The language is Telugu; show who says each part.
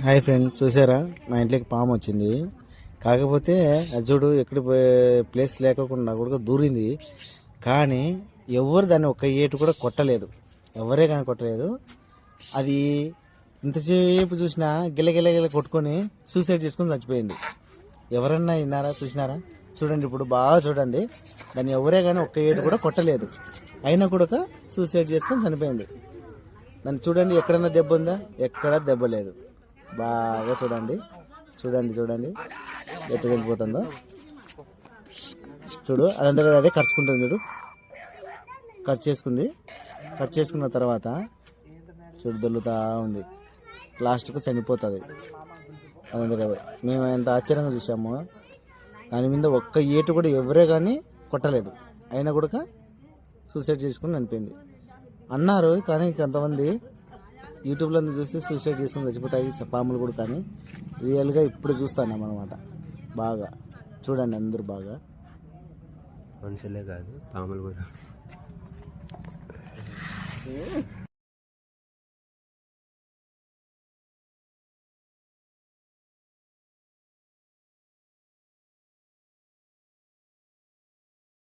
Speaker 1: హాయ్ ఫ్రెండ్స్, చూసారా మా ఇంట్లోకి పాము వచ్చింది. కాకపోతే అది చూడు ఎక్కడ ప్లేస్ లేకుండా కూడా దూరింది. కానీ ఎవరు దాన్ని ఒక్క ఏటు కూడా కొట్టలేదు, ఎవరే కానీ కొట్టలేదు. అది ఇంతసేపు చూసినా గిల్ల కొట్టుకొని సూసైడ్ చేసుకొని చచ్చిపోయింది. ఎవరన్నా విన్నారా, చూసినారా? చూడండి, ఇప్పుడు బాగా చూడండి. దాన్ని ఎవరే కానీ ఒక్క ఏటు కూడా కొట్టలేదు, అయినా కూడా సూసైడ్ చేసుకొని చనిపోయింది. దాన్ని చూడండి, ఎక్కడన్నా దెబ్బ ఉందా? ఎక్కడా దెబ్బ లేదు. బాగా చూడండి చూడండి చూడండి ఎట్లా వెళ్ళిపోతుందో చూడు. అదంతా కదా అదే ఖర్చుకుంటుంది చూడు. కట్ చేసుకున్న తర్వాత చూడు దొల్లుతా ఉంది. లాస్ట్కు చనిపోతుంది. అదంతా కదా మేము ఎంత ఆశ్చర్యంగా చూసామో. దాని మీద ఒక్క ఏటు కూడా ఎవరే కానీ కొట్టలేదు, అయినా కూడా సూసైడ్ చేసుకుని చనిపోయింది అన్నారు. కానీ కొంతమంది యూట్యూబ్లో చూస్తే సూసైడ్ చేసుకుని చచ్చిపోతాయి పాములు కూడా. కానీ రియల్గా ఇప్పుడు చూస్తున్నాం అనమాట. బాగా చూడండి అందరూ బాగా.
Speaker 2: మనుషులే కాదు, పాములు కూడా.